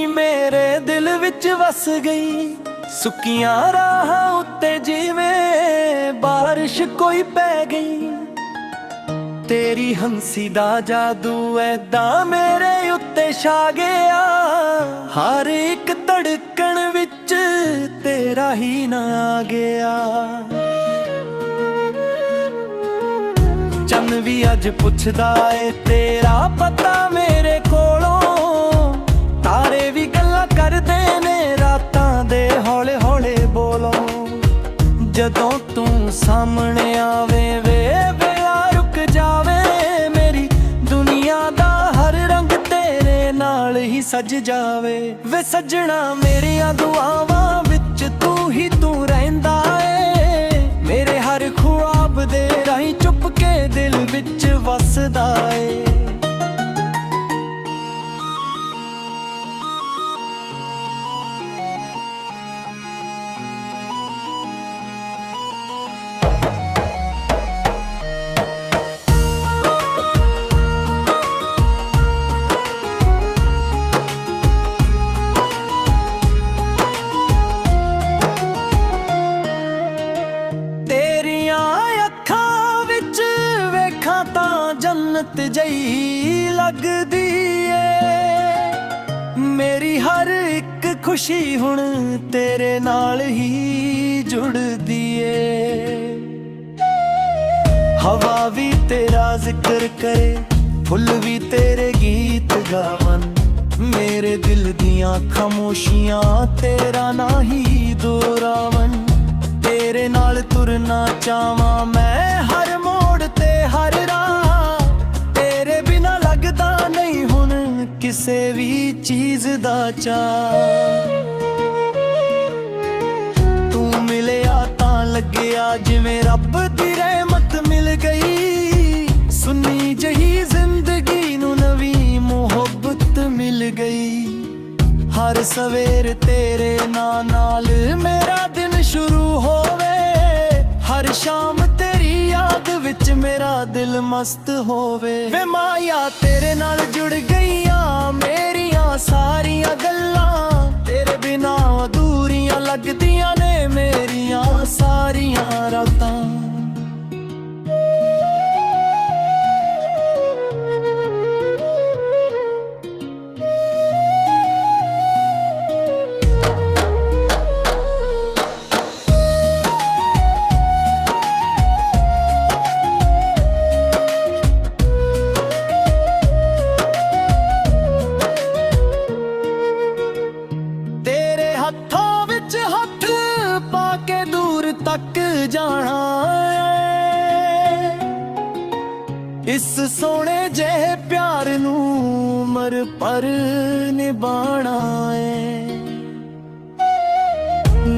मेरे दिल विच वस गई। सुकियां राहां उत्ते जिवें बारिश कोई पै गई। तेरी हंसी दा जादू ऐदा मेरे उत्ते छा गया। हर एक धड़कन विच तेरा ही ना आ गया। चन भी अज पुछदा ए तेरा पता मेरे कोलों। तारे भी गल्लां करदे ने रातां दे हौले हौले बोलों। जदों तू सामने आवे वे वेला रुक जावे। मेरी दुनिया दा हर रंग तेरे नाल ही सज जावे। वे सजना मेरियां दुआवां विच तू ही तू रहिंदा ए। मेरे हर ख्वाब दे राहीं चुप के दिल विच वसदा ए। जन्नत जई लगदी ए। मेरी हर एक खुशी हुण तेरे नाल ही जुड़दी ए। हवा भी तेरा जिक्र करे, फुल भी तेरे गीत गावन। मेरे दिल दियां खामोशियां तेरा ना ही दोहरावन। तेरे नाल तुरना चाहवां मैं हर मोड़ ते हर राह। तेरे बिना लगदा नहीं हुण किसे भी चीज दा चाह। तू मिलिया तां लग्गिया जिवें रब दी रहमत मिल गई। सुन्नी जही जिंदगी नूं नवीं मुहब्बत मिल गई। हर सवेर तेरे नाल मेरा दिन शुरू होवे। हर शाम तेरी याद विच मेरा दिल मस्त होवे। वे माया तेरे नाल जुड़ गईयां मेरियां सारियां गल्लां। तेरे बिना अधूरियां लगदियां ने मेरियां सारियां रातां। तक जाना इस सोने जे प्यार नू उमर पर निभाना है।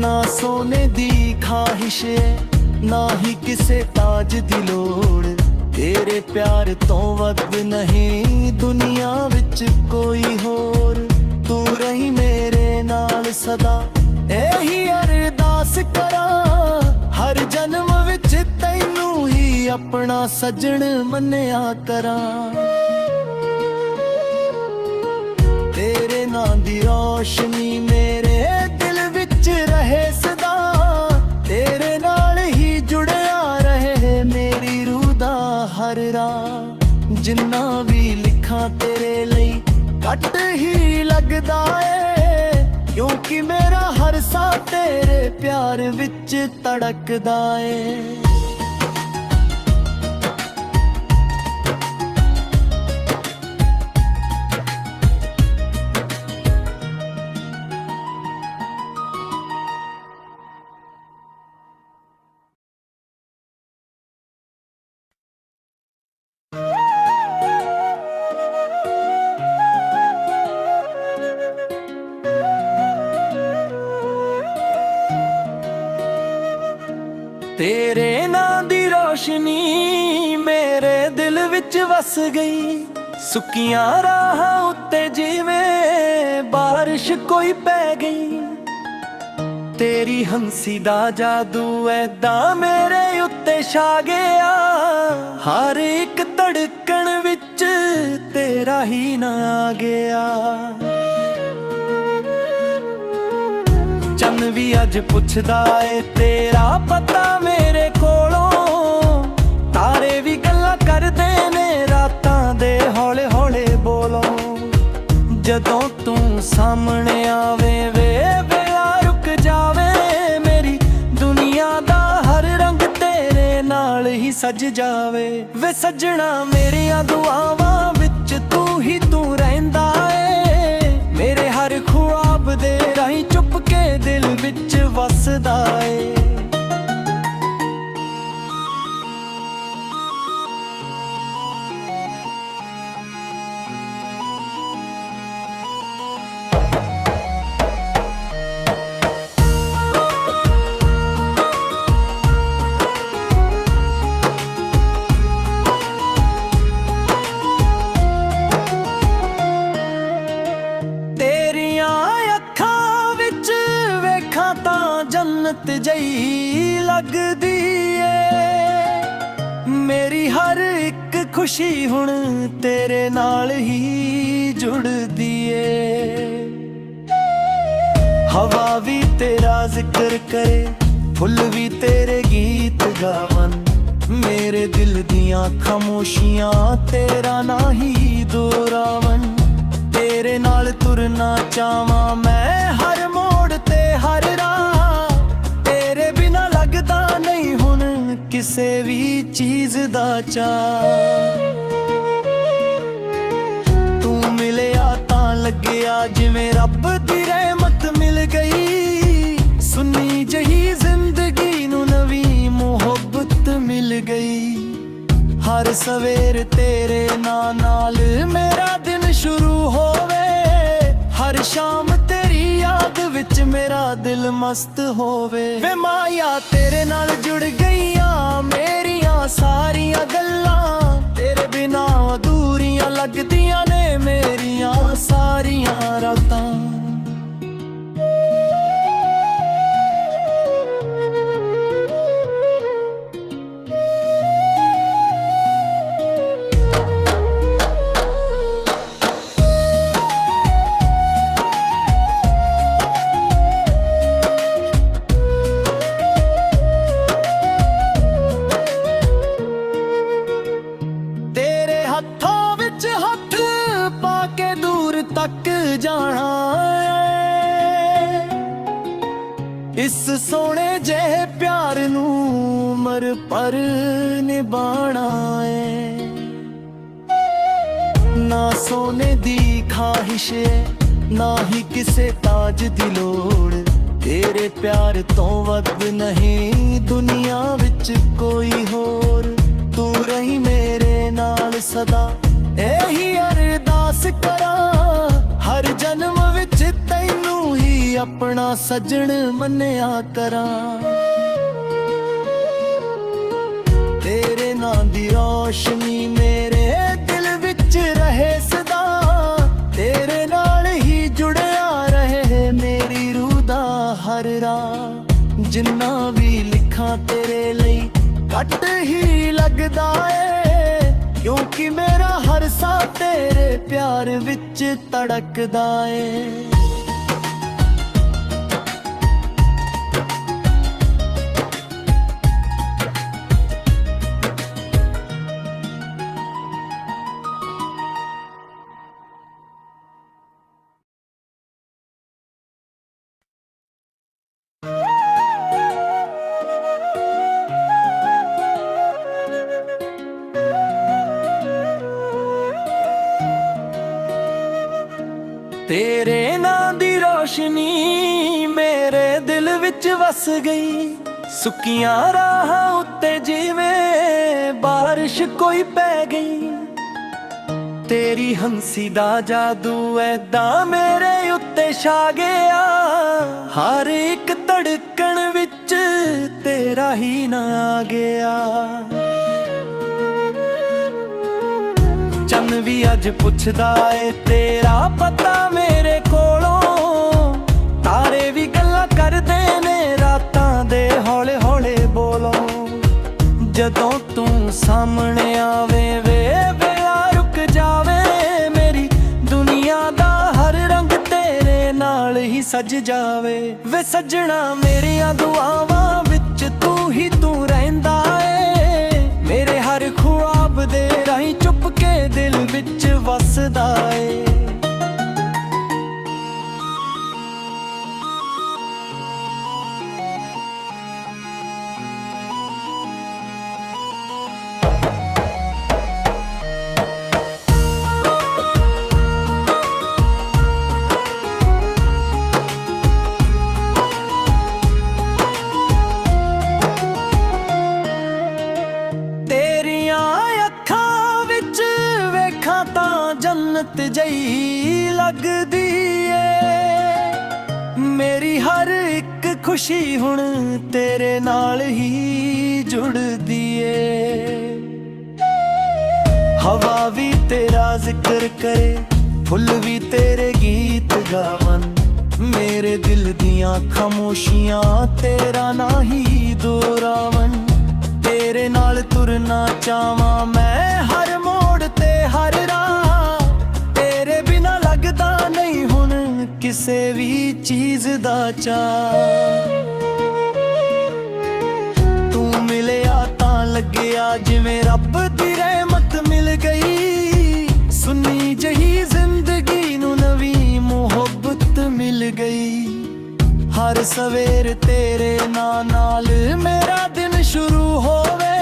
ना सोने दी ख्वाहिश ना ही किसे ताज दी लोड़। तेरे प्यार तो वध नहीं दुनिया विच कोई होर। तू रही मेरे नाल सदा एही अरदास करा। हर जन्म विच तैनू ही अपना सजन मन्निया करा। तेरे नां दी रोशनी मेरे दिल विच रहे सदा। तेरे नाल ही जुड़िया रहे मेरी रूह दा हर राह। जिन्ना भी लिखां तेरे लई घट ही लगदा ए। क्योंकि मेरा हर सा तेरे प्यार विच तड़कदा ए। तेरे नां दी रोशनी मेरे दिल विच वस गई। सुकियां राहां उत्ते जिवें बारिश कोई पै गई। तेरी हंसी दा जादू ऐदा मेरे उत्ते छा गया। हर एक धड़कन विच तेरा ही ना आ गया। ਵੀ ਅੱਜ ਪੁੱਛਦਾ ਏ ਤੇਰਾ ਪਤਾ ਮੇਰੇ ਕੋਲੋਂ। ਤਾਰੇ ਵੀ ਗੱਲਾਂ ਕਰਦੇ ਨੇ ਰਾਤਾਂ ਦੇ ਹੌਲੇ ਹੌਲੇ ਬੋਲੋਂ। ਜਦੋਂ ਤੂੰ ਸਾਹਮਣੇ ਆਵੇ ਵੇ ਵੇਲਾ ਰੁਕ ਜਾਵੇ, ਮੇਰੀ ਦੁਨੀਆ ਦਾ ਹਰ ਰੰਗ ਤੇਰੇ ਨਾਲ ਹੀ ਸਜ ਜਾਵੇ। ਵੇ ਸੱਜਣਾ ਮੇਰੀਆਂ ਦੁਆਵਾਂ ਵਿੱਚ ਤੂੰ ਹੀ ਤੂੰ ਰਹਿੰਦਾ ਏ, ਮੇਰੇ ਹਰ ਖ਼ੁਆਬ ਦੇ ਰਾਹੀਂ ਚੁੱਪ ਕੇ ਦਿਲ ਵਿੱਚ ਵਸਦਾ ਏ। ਜੰਨਤ ਜਈ ਲੱਗਦੀ ਏ, ਮੇਰੀ ਹਰ ਇੱਕ ਖੁਸ਼ੀ ਹੁਣ ਤੇਰੇ ਨਾਲ ਹੀ ਜੁੜਦੀ ਏ। ਹਵਾ ਵੀ ਤੇਰਾ ਜ਼ਿਕਰ ਕਰੇ, ਫੁੱਲ ਵੀ ਤੇਰੇ ਗੀਤ ਗਾਵਨ, ਮੇਰੇ ਦਿਲ ਦੀਆਂ ਖਾਮੋਸ਼ੀਆਂ ਤੇਰਾ ਨਾ ਹੀ ਦੁਹਰਾਵਨ। ਤੇਰੇ ਨਾਲ ਤੁਰਨਾ ਚਾਹਾਂ ਮੈਂ ਹਰ ਮੋੜ ਤੇ ਹਰ ਰਾਹ, ਨਹੀਂ ਹੁਣ ਕਿਸੇ ਵੀ ਚੀਜ਼ ਦਾ ਚਾਅ। ਤੂੰ ਮਿਲਿਆ ਤਾਂ ਲੱਗਿਆ ਜਿਵੇਂ ਰੱਬ ਦੀ ਰਹਿਮਤ ਮਿਲ ਗਈ, ਸੁੰਨੀ ਜਹੀ ਜ਼ਿੰਦਗੀ ਨੂੰ ਨਵੀਂ ਮੁਹੱਬਤ ਮਿਲ ਗਈ। ਹਰ ਸਵੇਰ ਤੇਰੇ ਨਾਲ ਮੇਰਾ ਦਿਨ ਸ਼ੁਰੂ ਹੋਵੇ, ਹਰ ਸ਼ਾਮ ਤੇਰੀ ਯਾਦ ਵਿੱਚ ਮੇਰਾ ਦਿਲ ਮਸਤ ਹੋਵੇ। ਵੇ ਮਾਇਆ ਤੇਰੇ ਨਾਲ ਜੁੜ ਗਈਆਂ ਮੇਰੀਆਂ ਸਾਰੀਆਂ ਗੱਲਾਂ, ਤੇਰੇ ਬਿਨਾਂ ਅਧੂਰੀਆਂ ਲੱਗਦੀਆਂ ਨੇ ਮੇਰੀਆਂ ਸਾਰੀਆਂ ਰਾਤਾਂ। ਹੱਥਾਂ ਵਿੱਚ ਹੱਥ ਪਾ ਕੇ ਦੂਰ ਤੱਕ ਜਾਣਾ ਏ, ਇਸ ਸੋਹਣੇ ਜਿਹੇ ਪਿਆਰ ਨੂੰ ਉਮਰ ਭਰ ਨਿਭਾਣਾ ਏ। ਨਾ ਸੋਨੇ ਦੀ ਖਾਹਿਸ਼ ਨਾ ਹੀ ਕਿਸੇ ਤਾਜ ਦੀ ਲੋੜ, ਤੇਰੇ ਪਿਆਰ ਤੋਂ ਵੱਧ ਨਹੀਂ ਦੁਨੀਆ ਵਿੱਚ ਕੋਈ ਹੋਰ। ਤੂੰ ਰਹੀ ਮੇਰੇ ਨਾਲ ਸਦਾ ਇਹੀ ਅਰਦਾਸ ਕਰਾਂ, ਹਰ ਜਨਮ ਵਿੱਚ ਤੈਨੂੰ ਹੀ ਆਪਣਾ ਸੱਜਣ ਮੰਨਿਆ ਕਰਾਂ। ਤੇਰੇ ਨਾਂ ਦੀ ਰੌਸ਼ਨੀ ਮੇਰੇ ਦਿਲ ਵਿੱਚ ਰਹੇ ਸਦਾ, ਤੇਰੇ ਨਾਲ ਹੀ ਜੁੜਿਆ ਰਹੇ ਮੇਰੀ ਰੂਹ ਦਾ ਹਰ ਰਾਹ। ਜਿੰਨਾ ਵੀ ਲਿਖਾਂ ਤੇਰੇ ਲਈ ਘੱਟ ਹੀ ਲੱਗਦਾ ਏ, ਕਿਉਂਕਿ ਮੇਰਾ ਹਰ ਸਾਹ ਤੇਰੇ ਪਿਆਰ ਵਿੱਚ ਧੜਕਦਾ ਏ। ਤੇਰੇ ਨਾਂ ਦੀ ਰੋਸ਼ਨੀ ਮੇਰੇ ਦਿਲ ਵਿੱਚ ਵਸ ਗਈ, ਸੁੱਕੀਆਂ ਰਾਹਾਂ ਉੱਤੇ ਜਿਵੇਂ ਬਾਰਿਸ਼ ਕੋਈ ਪੈ ਗਈ। ਤੇਰੀ ਹੰਸੀ ਦਾ ਜਾਦੂ ਐਦਾਂ ਮੇਰੇ ਉੱਤੇ ਛਾ ਗਿਆ, ਹਰ ਇੱਕ ਧੜਕਣ ਵਿੱਚ ਤੇਰਾ ਹੀ ਨਾਂ ਆ ਗਿਆ। ਚੰਨ ਵੀ ਅੱਜ ਪੁੱਛਦਾ ਏ ਤੇਰਾ ਪਤਾ ਮੇਰੇ ਕੋਲੋਂ, ਤਾਰੇ ਵੀ ਗੱਲਾਂ ਕਰਦੇ ਨੇ ਰਾਤਾਂ ਦੇ ਹੌਲੇ ਹੌਲੇ ਬੋਲੋਂ। ਜਦੋਂ ਤੂੰ ਸਾਹਮਣੇ ਆਵੇ ਵੇ ਵੇਲਾ ਰੁਕ ਜਾਵੇ, ਮੇਰੀ ਦੁਨੀਆ ਦਾ ਹਰ ਰੰਗ ਤੇਰੇ ਨਾਲ ਨਾਲ ਹੀ ਸਜ ਜਾਵੇ। ਵੇ ਸੱਜਣਾ ਮੇਰੀਆਂ ਦੁਆਵਾਂ ਵਿੱਚ ਤੂੰ ਹੀ ਤੂੰ ਰਹਿੰਦਾ ਏ, ਮੇਰੇ ਹਰ ਖ਼ੁਆਬ ਦੇ ਰਾਹੀਂ ਚੁੱਪ ਕੇ ਦਿਲ ਵਿੱਚ ਵਸਦਾ ਏ। ਜੰਨਤ ਜਈ ਲੱਗਦੀ ਏ, ਮੇਰੀ ਹਰ ਇੱਕ ਖੁਸ਼ੀ ਹੁਣ ਤੇਰੇ ਨਾਲ ਹੀ ਜੁੜਦੀ ਏ। ਹਵਾ ਵੀ ਤੇਰਾ ਜ਼ਿਕਰ ਕਰੇ, ਫੁੱਲ ਵੀ ਤੇਰੇ ਗੀਤ ਗਾਵਨ, ਮੇਰੇ ਦਿਲ ਦੀਆਂ ਖਾਮੋਸ਼ੀਆਂ ਤੇਰਾ ਨਾ ਹੀ ਦੁਹਰਾਵਨ। ਤੇਰੇ ਨਾਲ ਤੁਰਨਾ ਚਾਹਾਂ ਮੈਂ ਹਰ ਮੋੜ ਤੇ ਹਰ ਰਾਹ, ਨਹੀਂ ਹੁਣ ਕਿਸੇ ਵੀ ਚੀਜ਼ ਦਾ ਚਾਅ। ਤੂੰ ਮਿਲਿਆ ਤਾਂ ਲੱਗਿਆ ਜਿਵੇਂ ਰੱਬ ਦੀ ਰਹਿਮਤ ਮਿਲ ਗਈ, ਸੁੰਨੀ ਜਹੀ ਜ਼ਿੰਦਗੀ ਨੂੰ ਨਵੀਂ ਮੁਹੱਬਤ ਮਿਲ ਗਈ। ਹਰ ਸਵੇਰ ਤੇਰੇ ਨਾਂ ਨਾਲ ਮੇਰਾ ਦਿਨ ਸ਼ੁਰੂ ਹੋਵੇ,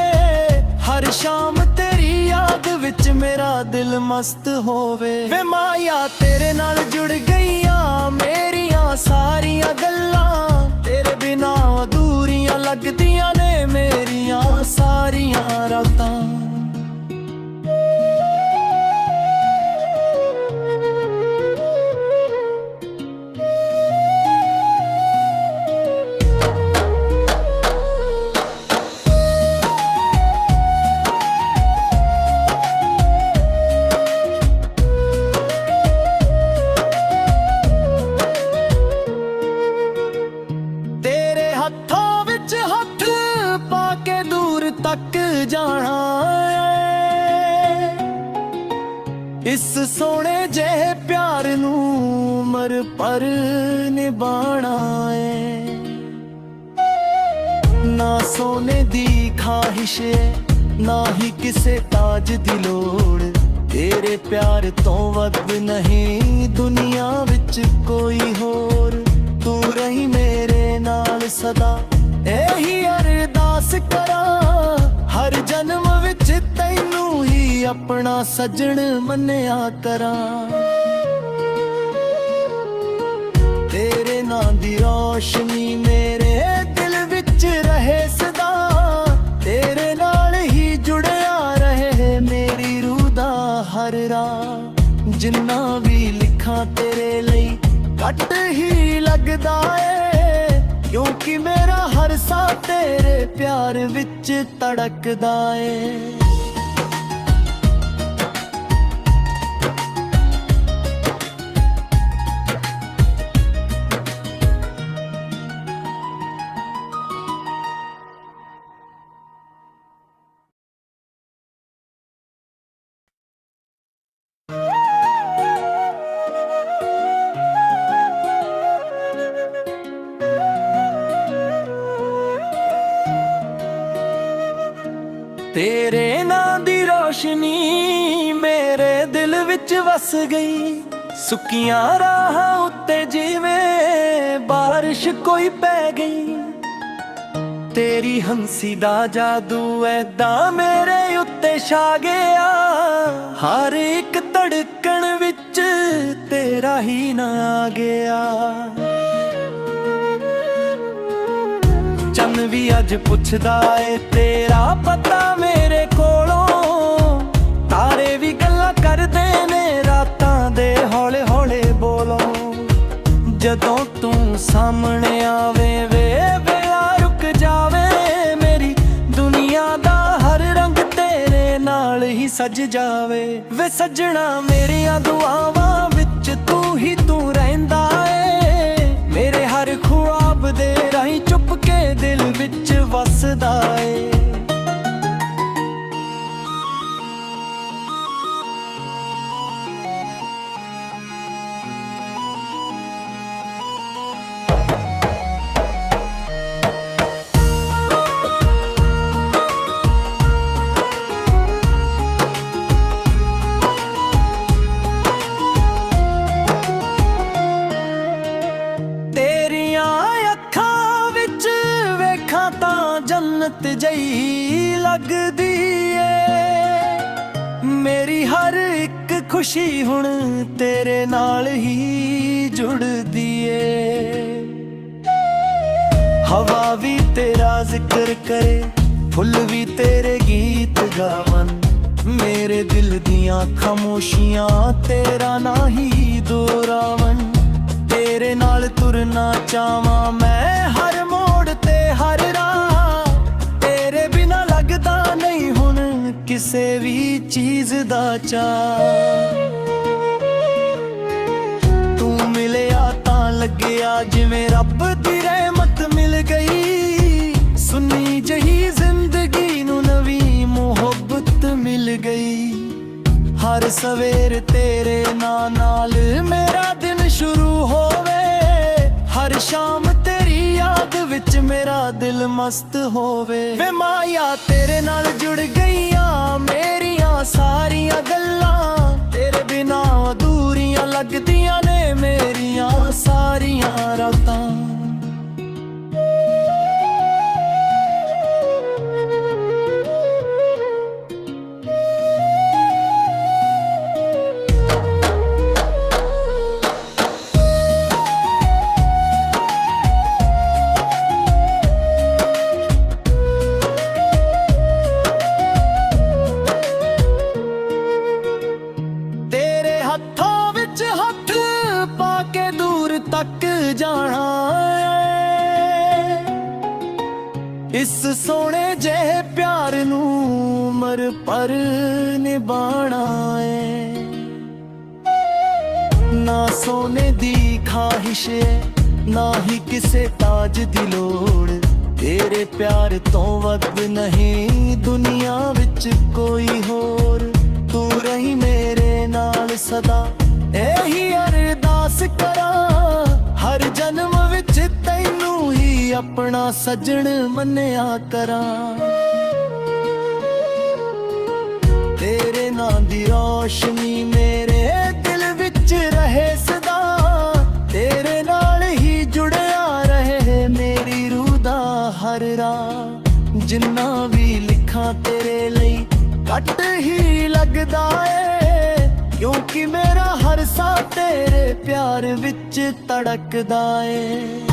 ਹਰ ਸ਼ਾਮ ਤੇਰੀ ਯਾਦ ਵਿੱਚ ਮੇਰਾ ਦਿਲ ਮਸਤ ਹੋਵੇ। ਵੇ ਮਾਇਆ ਤੇਰੇ ਨਾਲ ਜੁੜ ਗਈਆਂ ਮੇਰੀਆਂ ਸਾਰੀਆਂ ਗੱਲਾਂ, ਤੇਰੇ ਬਿਨਾਂ ਅਧੂਰੀਆਂ ਲੱਗਦੀਆਂ ਨੇ ਮੇਰੀਆਂ ਸਾਰੀਆਂ ਰਾਤਾਂ। ਹੱਥਾਂ ਵਿੱਚ ਹੱਥ ਪਾ ਕੇ ਦੂਰ ਤੱਕ ਜਾਣਾ ਏ, ਇਸ ਸੋਹਣੇ ਜਿਹੇ ਪਿਆਰ ਨੂੰ ਉਮਰ ਭਰ ਨਿਭਾਣਾ ਏ। ਨਾ ਸੋਨੇ ਦੀ ਖਾਹਿਸ਼ ਨਾ ਹੀ ਕਿਸੇ ਤਾਜ ਦੀ ਲੋੜ, ਤੇਰੇ ਪਿਆਰ ਤੋਂ ਵੱਧ ਨਹੀਂ ਦੁਨੀਆ ਵਿੱਚ ਕੋਈ ਹੋਰ। ਤੂੰ ਰਹੀ ਮੇਰੇ ਨਾਲ ਸਦਾ ਇਹੀ ਅਰਦਾਸ ਕਰਾਂ, ਹਰ ਜਨਮ ਵਿੱਚ ਤੈਨੂੰ ਹੀ ਆਪਣਾ ਸੱਜਣ ਮੰਨਿਆ ਕਰਾਂ। ਤੇਰੇ ਨਾਂ ਦੀ ਰੌਸ਼ਨੀ ਮੇਰੇ ਦਿਲ ਵਿੱਚ ਰਹੇ ਸਦਾ, ਤੇਰੇ ਨਾਲ ਹੀ ਜੁੜਿਆ ਰਹੇ ਮੇਰੀ ਰੂਹ ਦਾ ਹਰ ਰਾਹ। ਜਿੰਨਾ ਵੀ ਲਿਖਾਂ ਤੇਰੇ ਲਈ ਘੱਟ ਹੀ ਲੱਗਦਾ ਏ, ਕਿਉਂਕਿ ਮੇਰਾ ਹਰ ਸਾਹ ਤੇਰੇ ਪਿਆਰ ਵਿੱਚ ਧੜਕਦਾ ਏ। ਤੇਰੇ ਨਾਂ ਦੀ ਰੋਸ਼ਨੀ ਮੇਰੇ ਦਿਲ ਵਿੱਚ ਵਸ ਗਈ, ਸੁੱਕੀਆਂ ਰਾਹਾਂ ਉੱਤੇ ਜਿਵੇਂ ਬਾਰਿਸ਼ ਕੋਈ ਪੈ ਗਈ। ਤੇਰੀ ਹੰਸੀ ਦਾ ਜਾਦੂ ਐਦਾਂ ਮੇਰੇ ਉੱਤੇ ਛਾ ਗਿਆ, ਹਰ ਇੱਕ ਧੜਕਣ ਵਿੱਚ ਤੇਰਾ ਹੀ ਨਾਂ ਆ ਗਿਆ। ਚੰਨ ਵੀ ਅੱਜ ਪੁੱਛਦਾ ਏ ਤੇਰਾ ਪਤਾ ਮੇਰੇ ਕੋਲੋਂ, ਤਾਰੇ ਵੀ ਗੱਲਾਂ ਕਰਦੇ ਨੇ ਰਾਤਾਂ ਦੇ ਹੌਲੇ ਹੌਲੇ ਬੋਲੋਂ। ਜਦੋਂ ਤੂੰ ਸਾਹਮਣੇ ਆਵੇ ਵੇ ਵੇਲਾ ਰੁਕ ਜਾਵੇ, ਮੇਰੀ ਦੁਨੀਆ ਦਾ ਹਰ ਰੰਗ ਤੇਰੇ ਨਾਲ ਹੀ ਸਜ ਜਾਵੇ। ਵੇ ਸੱਜਣਾ ਮੇਰੀਆਂ ਦੁਆਵਾਂ ਵਿੱਚ ਤੂੰ ਹੀ ਤੂੰ ਰਹਿੰਦਾ ਏ, ਮੇਰੇ ਹਰ ਖ਼ੁਆਬ ਦੇ ਰਾਹੀਂ ਚੁੱਪ ਕੇ ਦਿਲ ਵਿੱਚ ਵਸਦਾ ਏ। जन्नत जई लगदी ਏ मेरी हर एक खुशी हुण तेरे नाल ही जुड़दी ਏ हवा भी तेरा जिक्र करे फुल भी तेरे गीत गावन मेरे दिल दियां खामोशियां तेरा ना ही दोहरावन तेरे नाल तुरना चाहवां मैं हर मोड़ ते हर राह तेरे बिना लगदा नहीं हुण किसे भी चीज दा चाह तू मिलिया तां लग्गिया जिवें रब दी रहमत मिल गई सुन्नी जही जिंदगी नू नवी मुहब्बत मिल गई हर सवेर तेरे नाल मेरा दिन शुरू होवे हर शाम तेरी याद विच मेरा दिल मस्त होवे वे माया तेरे नाल जुड़ गईयां मेरियां सारियां गल्लां तेरे बिना अधूरियां लगदियां ने मेरियां सारियां रातां हत्थों विच हथ पाके दूर तक जाना इस सोने जे प्यार नू उमर पर निभाना है ना सोने दी ख्वाहिश ना ही किसे ताज दी लोड़ तेरे प्यार तो वध नहीं दुनिया विच कोई होर तू रही मेरे नाल सदा एही अरदास करा हर जन्म विच तैनू ही अपना सजन मन्निया करा तेरे नां दी रोशनी मेरे दिल विच रहे सदा तेरे नाल ही जुड़िया रहे मेरी रूह दा हर राह जिन्ना भी लिखा तेरे लई घट ही लगदा ਏ क्योंकि मेरा हर सा तेरे प्यार विच तड़कदा ਏ